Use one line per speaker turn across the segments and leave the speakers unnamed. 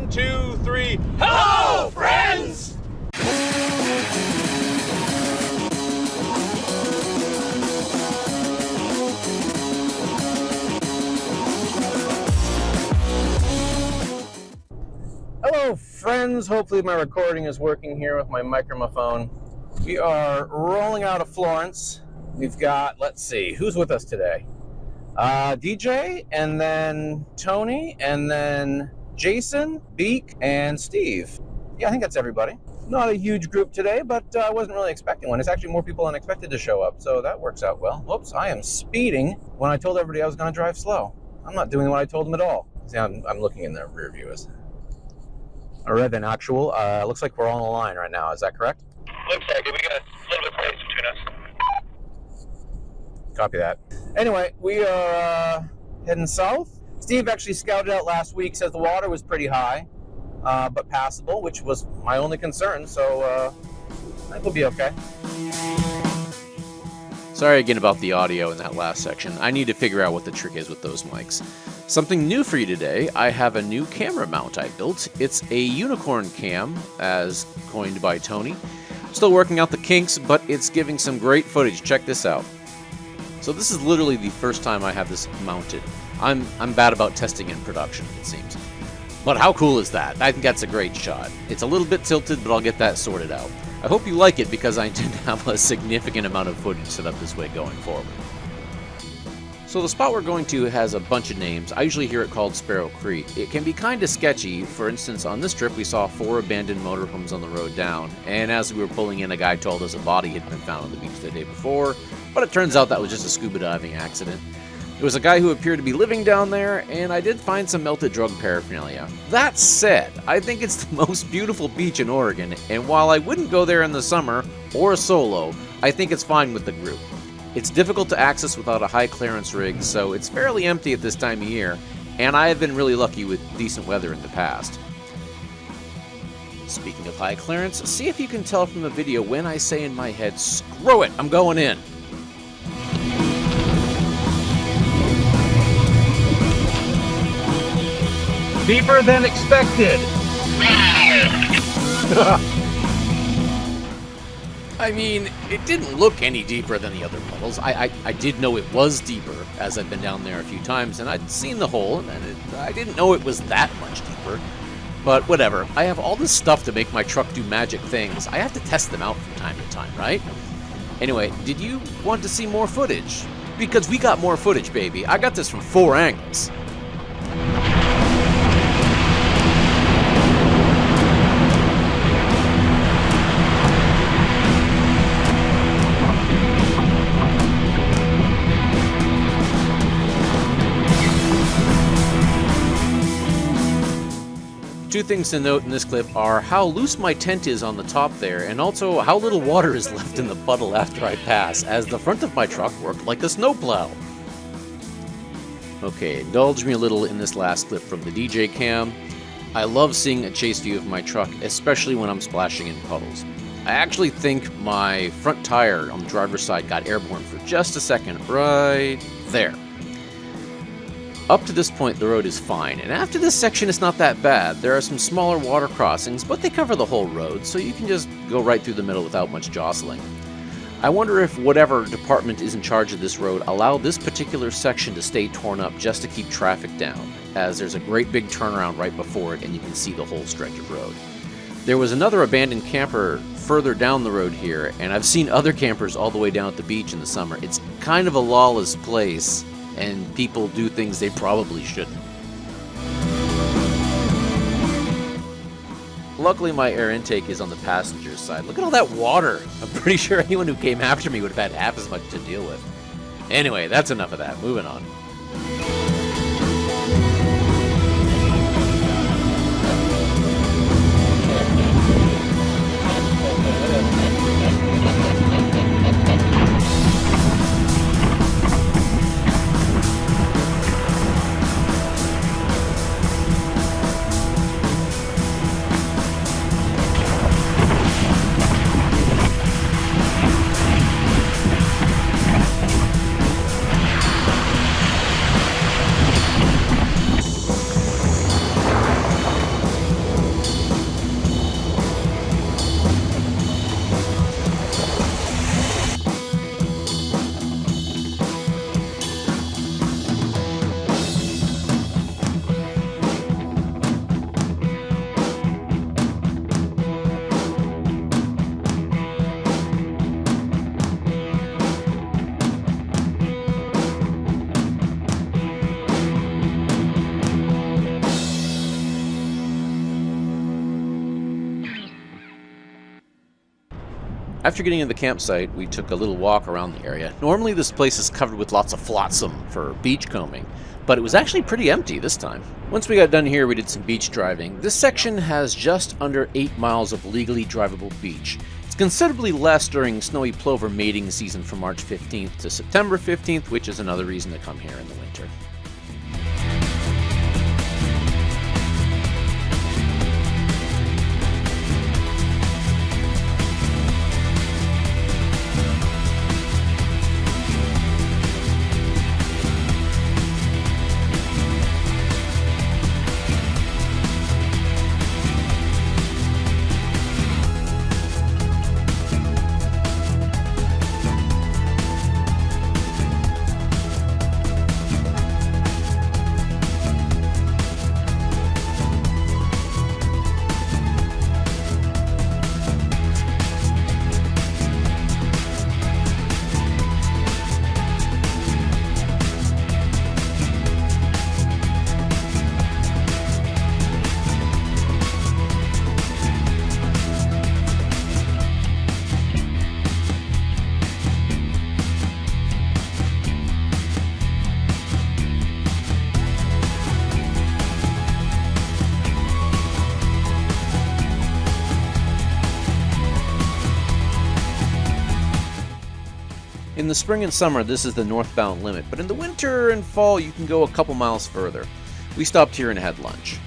1, 2, 3. Hello, friends!
Hello, friends. Hopefully my recording is working here with my microphone. We are rolling out of Florence. We've got, let's see, who's with us today? DJ, and then Tony, and then Jason, Beek, and Steve. Yeah, I think that's everybody. Not a huge group today, but I wasn't really expecting one. It's actually more people than expected to show up, so that works out well. Whoops, I am speeding when I told everybody I was going to drive slow. I'm not doing what I told them at all. See, I'm looking in the rear view. All right, then, actual. Looks like we're on the line right now. Is that correct?
Looks like it. We got a little bit of space between us.
Copy that. Anyway, we are heading south. Steve actually scouted out last week, says the water was pretty high, but passable, which was my only concern, so I think we'll be okay.
Sorry again about the audio in that last section. I need to figure out what the trick is with those mics. Something new for you today, I have a new camera mount I built. It's a unicorn cam, as coined by Tony. Still working out the kinks, but it's giving some great footage. Check this out. So this is literally the first time I have this mounted. I'm bad about testing in production, it seems. But how cool is that? I think that's a great shot. It's a little bit tilted, but I'll get that sorted out. I hope you like it because I intend to have a significant amount of footage set up this way going forward. So the spot we're going to has a bunch of names. I usually hear it called Sparrow Creek. It can be kind of sketchy. For instance, on this trip we saw 4 abandoned motorhomes on the road down, and as we were pulling in, a guy told us a body had been found on the beach the day before, but it turns out that was just a scuba diving accident. There was a guy who appeared to be living down there, and I did find some melted drug paraphernalia. That said, I think it's the most beautiful beach in Oregon, and while I wouldn't go there in the summer, or solo, I think it's fine with the group. It's difficult to access without a high clearance rig, so it's fairly empty at this time of year, and I have been really lucky with decent weather in the past. Speaking of high clearance, see if you can tell from the video when I say in my head, screw it, I'm going in.
Deeper than expected.
I mean, it didn't look any deeper than the other puddles. I did know it was deeper, as I've been down there a few times, and I'd seen the hole, and I didn't know it was that much deeper. But whatever, I have all this stuff to make my truck do magic things. I have to test them out from time to time, right? Anyway, did you want to see more footage? Because we got more footage, baby. I got this from 4 angles. Two things to note in this clip are how loose my tent is on the top there, and also how little water is left in the puddle after I pass, as the front of my truck worked like a snowplow. Okay, indulge me a little in this last clip from the DJ cam. I love seeing a chase view of my truck, especially when I'm splashing in puddles. I actually think my front tire on the driver's side got airborne for just a second, right there. Up to this point, the road is fine, and after this section, it's not that bad. There are some smaller water crossings, but they cover the whole road, so you can just go right through the middle without much jostling. I wonder if whatever department is in charge of this road allowed this particular section to stay torn up just to keep traffic down, as there's a great big turnaround right before it and you can see the whole stretch of road. There was another abandoned camper further down the road here, and I've seen other campers all the way down at the beach in the summer. It's kind of a lawless place, and people do things they probably shouldn't. Luckily, my air intake is on the passenger side. Look at all that water. I'm pretty sure anyone who came after me would have had half as much to deal with. Anyway, that's enough of that. Moving on. After getting to the campsite, we took a little walk around the area. Normally this place is covered with lots of flotsam for beachcombing, but it was actually pretty empty this time. Once we got done here, we did some beach driving. This section has just under 8 miles of legally drivable beach. It's considerably less during snowy plover mating season from March 15th to September 15th, which is another reason to come here in the winter. In the spring and summer, this is the northbound limit, but in the winter and fall, you can go a couple miles further. We stopped here and had lunch.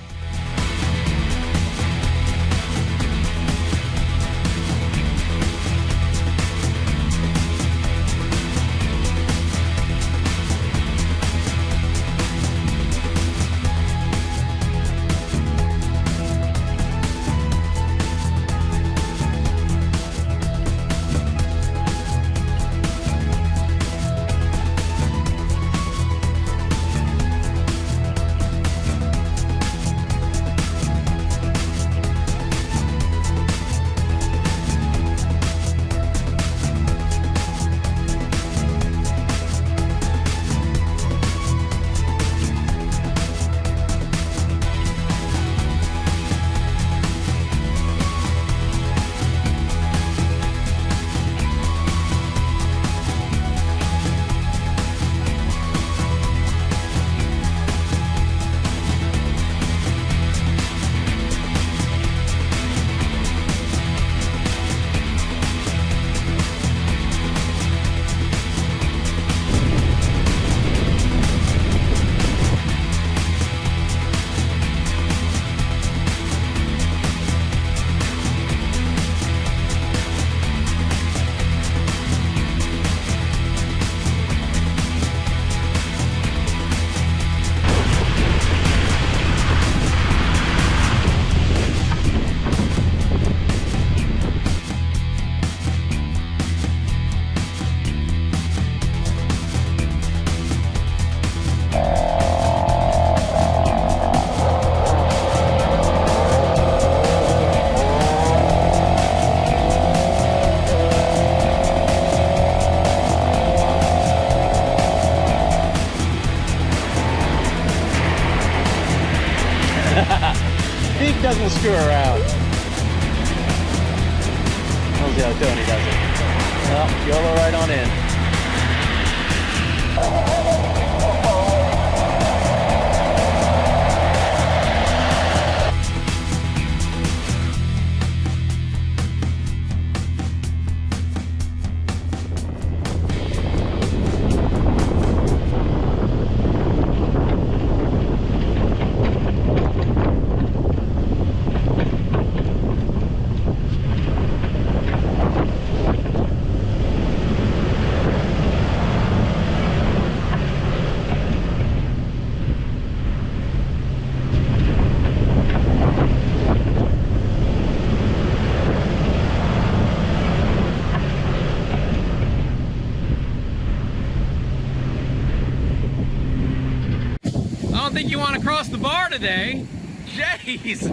Beek doesn't screw around. We'll see how Tony does it. Well, YOLO right on in.
I don't think you want to cross the bar today. Jesus.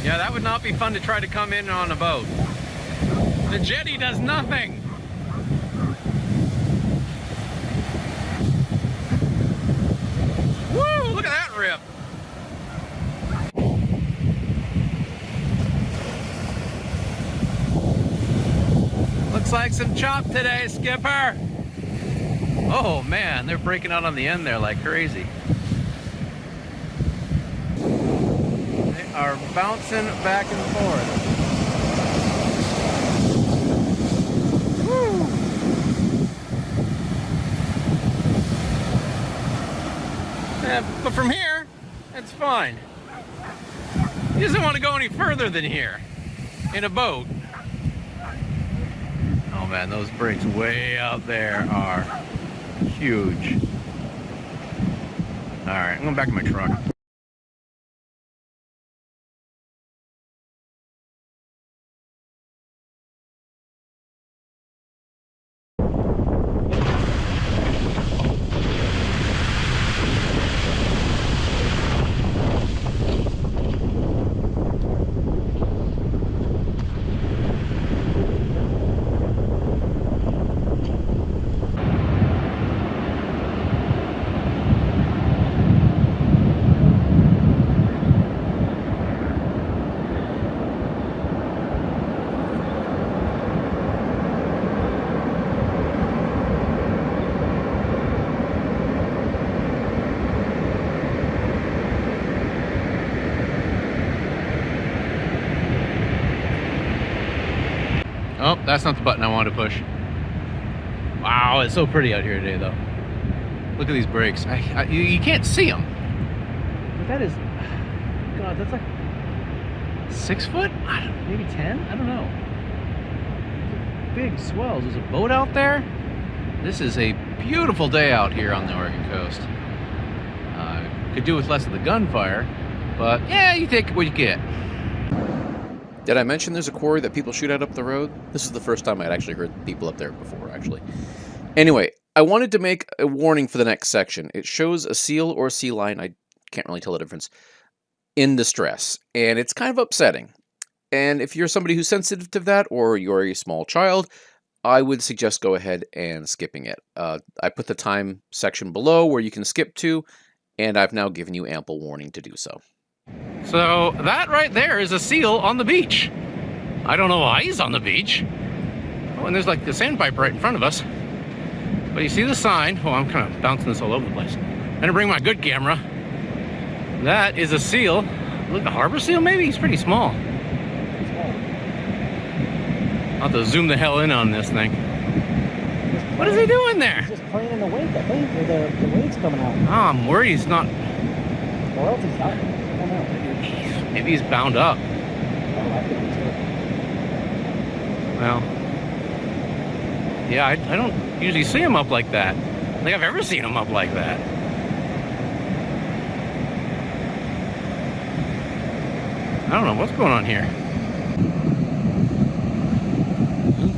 Yeah, that would not be fun to try to come in on a boat. The jetty does nothing. Woo, look at that rip. Looks like some chop today, Skipper. Oh man, they're breaking out on the end there like crazy. They are bouncing back and forth. Woo. But from here, it's fine. He doesn't want to go any further than here in a boat. Oh man, those breaks way out there are huge. All right, I'm going back to my truck. Oh, that's not the button I wanted to push. Wow, it's so pretty out here today, though. Look at these brakes. You can't see them. But that is, God, that's like 6 foot? Maybe 10? I don't know. Big swells. There's a boat out there. This is a beautiful day out here on the Oregon coast. Could do with less of the gunfire, but yeah, you take what you get.
Did I mention there's a quarry that people shoot at up the road? This is the first time I'd actually heard people up there before, actually. Anyway, I wanted to make a warning for the next section. It shows a seal or sea lion, I can't really tell the difference, in distress, and it's kind of upsetting. And if you're somebody who's sensitive to that, or you're a small child, I would suggest go ahead and skipping it. I put the time section below where you can skip to, and I've now given you ample warning to do so.
So that right there is a seal on the beach. I don't know why he's on the beach. Oh, and there's like the sandpiper right in front of us. But you see the sign. Oh, I'm kind of bouncing this all over the place. I'm gonna bring my good camera. That is a seal. Look, a harbor seal maybe? He's pretty small. I'll have to zoom the hell in on this thing. What is he doing there?
He's just playing in the wake, I think, or the waves coming out.
Oh, I'm worried he's not.
Or else he's not. I don't know.
Maybe he's bound up.
Oh, I think he's good.
Well, yeah, I don't usually see him up like that. I don't think I've ever seen him up like that. I don't know what's going on here.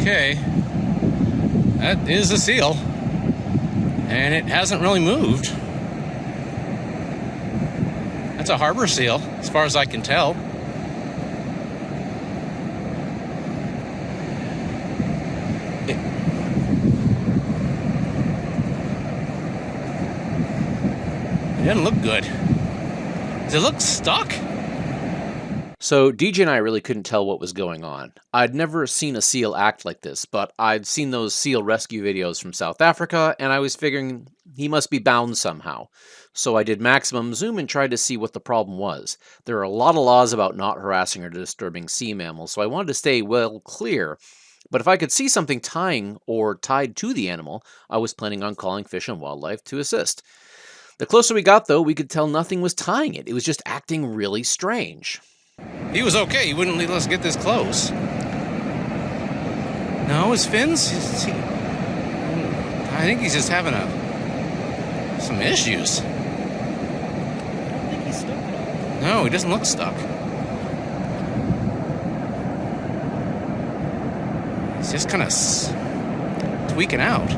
Okay, that is a seal, and it hasn't really moved. That's a harbor seal, as far as I can tell. It doesn't look good. Does it look stuck?
So DJ and I really couldn't tell what was going on. I'd never seen a seal act like this, but I'd seen those seal rescue videos from South Africa, and I was figuring he must be bound somehow. So I did maximum zoom and tried to see what the problem was. There are a lot of laws about not harassing or disturbing sea mammals, so I wanted to stay well clear. But if I could see something tying or tied to the animal, I was planning on calling Fish and Wildlife to assist. The closer we got, though, we could tell nothing was tying it. It was just acting really strange.
He was okay. He wouldn't let us get this close. No, his fins? I think he's just having some issues.
I don't think he's stuck at all.
No, he doesn't look stuck. He's just kind of tweaking out.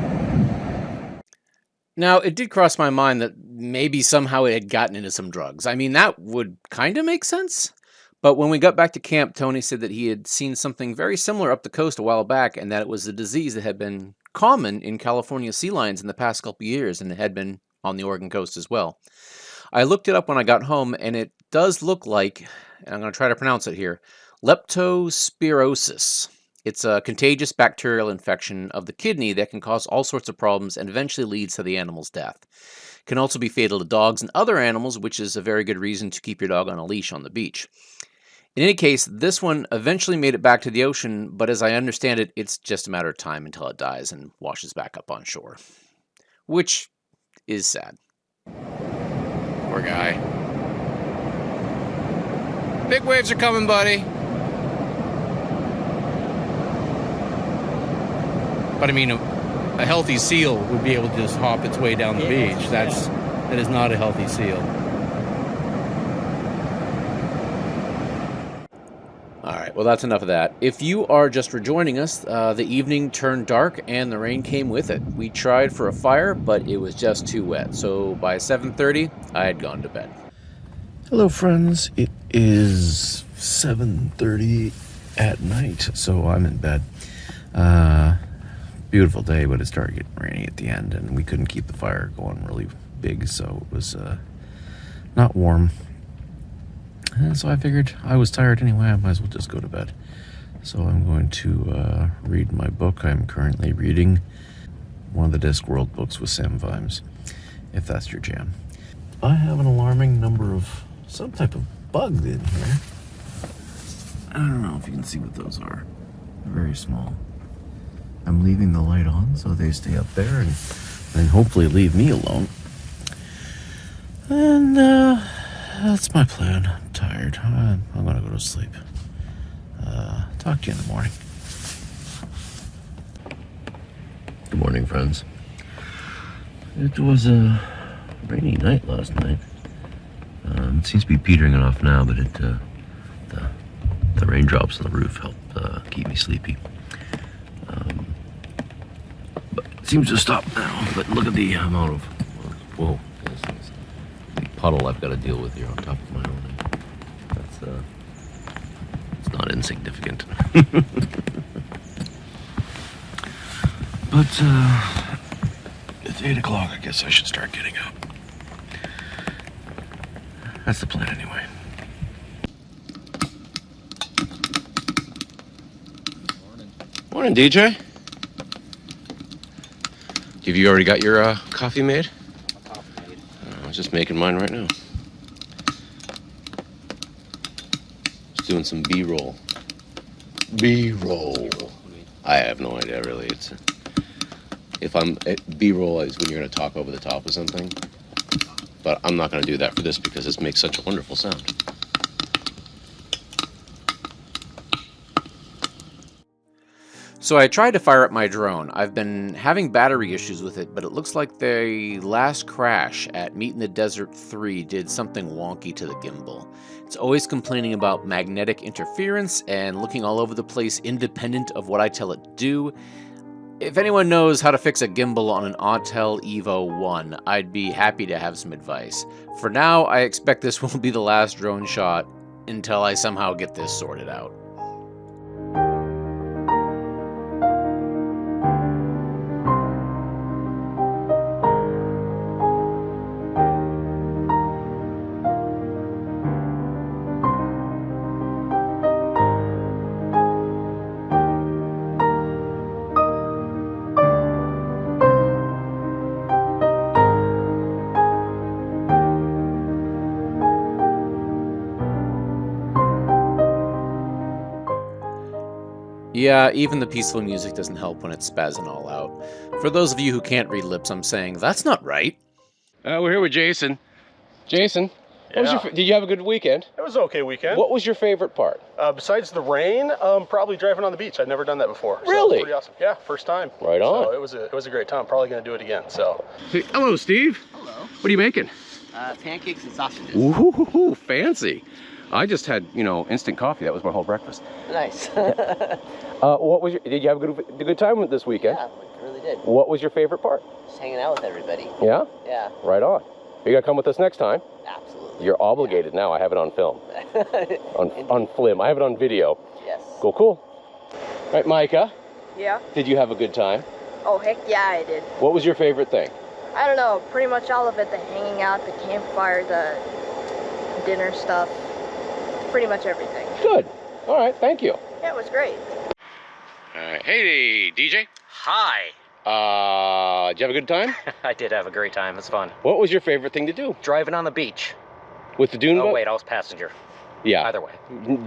Now, it did cross my mind that maybe somehow it had gotten into some drugs. I mean, that would kind of make sense. But when we got back to camp, Tony said that he had seen something very similar up the coast a while back, and that it was a disease that had been common in California sea lions in the past couple years, and it had been on the Oregon coast as well. I looked it up when I got home, and it does look like, and I'm going to try to pronounce it here, leptospirosis. It's a contagious bacterial infection of the kidney that can cause all sorts of problems and eventually leads to the animal's death. It can also be fatal to dogs and other animals, which is a very good reason to keep your dog on a leash on the beach. In any case, this one eventually made it back to the ocean, but as I understand it, it's just a matter of time until it dies and washes back up on shore. Which is sad.
Poor guy. Big waves are coming, buddy. But I mean, a healthy seal would be able to just hop its way down the beach. That is not a healthy seal.
All right, well, that's enough of that. If you are just rejoining us, the evening turned dark and the rain came with it. We tried for a fire, but it was just too wet. So by 7:30, I had gone to bed.
Hello friends, it is 7:30 at night, so I'm in bed. Beautiful day, but it started getting rainy at the end, and we couldn't keep the fire going really big, so it was not warm. And so I figured I was tired anyway, I might as well just go to bed. So I'm going to read my book. I'm currently reading one of the Discworld books with Sam Vimes, if that's your jam. I have an alarming number of some type of bug in here. I don't know if you can see what those are. They're very small. I'm leaving the light on so they stay up there and hopefully leave me alone. And that's my plan. I'm tired. I'm gonna go to sleep. Talk to you in the morning. Good morning, friends. It was a rainy night last night. It seems to be petering off now, but the raindrops on the roof help keep me sleepy. But it seems to stop now. But look at the amount of whoa, the puddle I've got to deal with here on top of my own. That's it's not insignificant. But it's 8 o'clock. I guess I should start getting up. That's the plan anyway.
Morning, DJ. Have you already got your coffee made? I was just making mine right now. Just doing some B-roll. B-roll. I have no idea, really. It's B-roll is when you're going to talk over the top of something. But I'm not going to do that for this because this makes such a wonderful sound.
So I tried to fire up my drone. I've been having battery issues with it, but it looks like the last crash at Meet in the Desert 3 did something wonky to the gimbal. It's always complaining about magnetic interference and looking all over the place independent of what I tell it to do. If anyone knows how to fix a gimbal on an Autel Evo 1, I'd be happy to have some advice. For now, I expect this will be the last drone shot until I somehow get this sorted out. Yeah, even the peaceful music doesn't help when it's spazzing all out. For those of you who can't read lips, I'm saying, that's not right.
We're here with Jason. Jason, did you have a good weekend?
It was an okay weekend.
What was your favorite part?
Besides the rain, probably driving on the beach. I'd never done that before. So
Really?
it was pretty awesome. Yeah, first time.
Right on.
So it was a great time. Probably going to do it again. So.
Hey, hello, Steve.
Hello.
What are you making?
Pancakes and sausages.
Ooh, fancy. I just had, instant coffee. That was my whole breakfast.
Nice.
Did you have a good time with this weekend?
Yeah, really did.
What was your favorite part?
Just hanging out with everybody.
Yeah?
Yeah,
Right on. You gotta come with us next time.
absolutely.
You're obligated now. I have it on film. on film. I have it on video.
Yes.
Cool. Right, Micah,
Yeah.
did you have a good time?
Oh, heck yeah, I did.
What was your favorite thing?
I don't know, pretty much all of it. The hanging out, the campfire, the dinner stuff. Pretty much everything.
Good. All right, thank you.
Yeah, it was great.
All right. Hey, DJ.
Hi.
Did you have a good time?
I did have a great time. It was fun.
What was your favorite thing to do?
Driving on the beach.
With the dune
Oh,
boat?
wait, I was passenger.
Yeah.
Either way.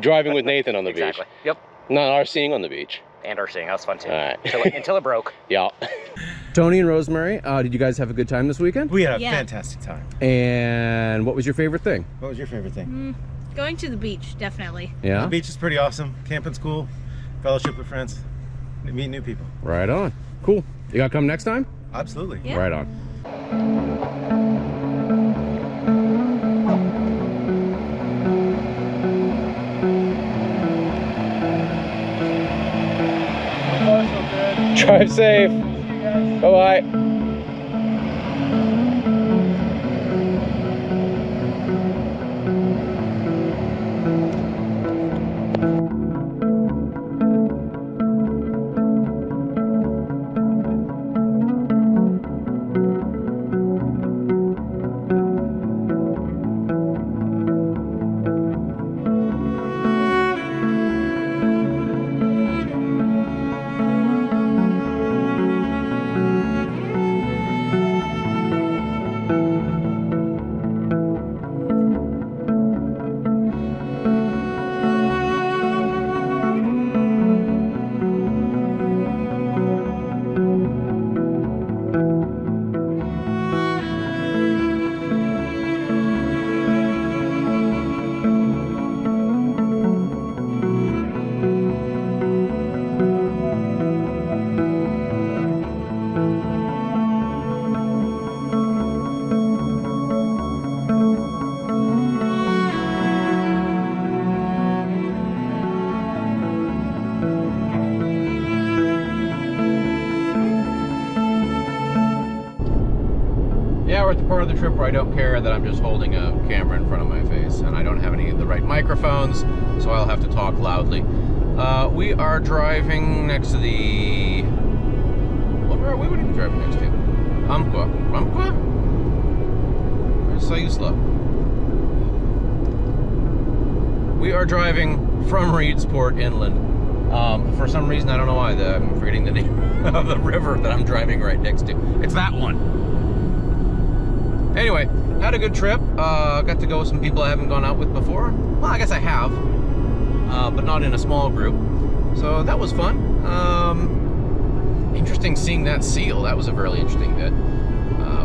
Driving with Nathan on the
Exactly.
beach.
Yep.
Not RCing on the beach.
And RCing. That was fun too.
All right.
Until it broke.
Yeah.
Tony and Rosemary, did you guys have a good time this weekend?
We had a fantastic time.
And what was your favorite thing?
What was your favorite thing?
Going to the beach, definitely.
Yeah?
The beach is pretty awesome. Camping's cool. Fellowship with friends. Meet new people.
Right on. Cool. You gotta come next time?
Absolutely.
Yeah.
Right on.
Drive safe. Bye-bye.
Yeah, we're at the part of the trip where I don't care that I'm just holding a camera in front of my face and I don't have any of the right microphones, so I'll have to talk loudly. We are driving next to the... What are we driving next to? Umpqua. Where's Sayusla? We are driving from Reedsport inland. For some reason, I don't know why, I'm forgetting the name of the river that I'm driving right next to. It's that one. Anyway, had a good trip. Got to go with some people I haven't gone out with before. Well, I guess I have, but not in a small group. So that was fun. Interesting seeing that seal. That was a really interesting bit.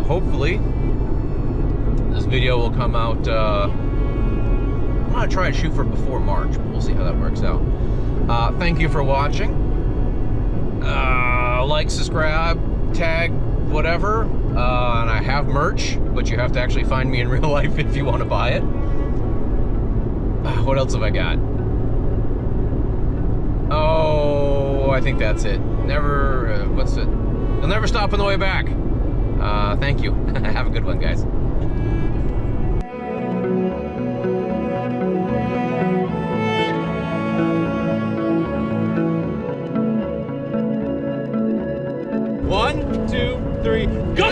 Hopefully, this video will come out. I'm gonna try to shoot for before March, but we'll see how that works out. Thank you for watching. Like, subscribe, tag, whatever. And I have merch, but you have to actually find me in real life if you want to buy it. What else have I got? Oh, I think that's it. Never, what's it? You'll never stop on the way back. Thank you. Have a good one, guys. One, two, three, go!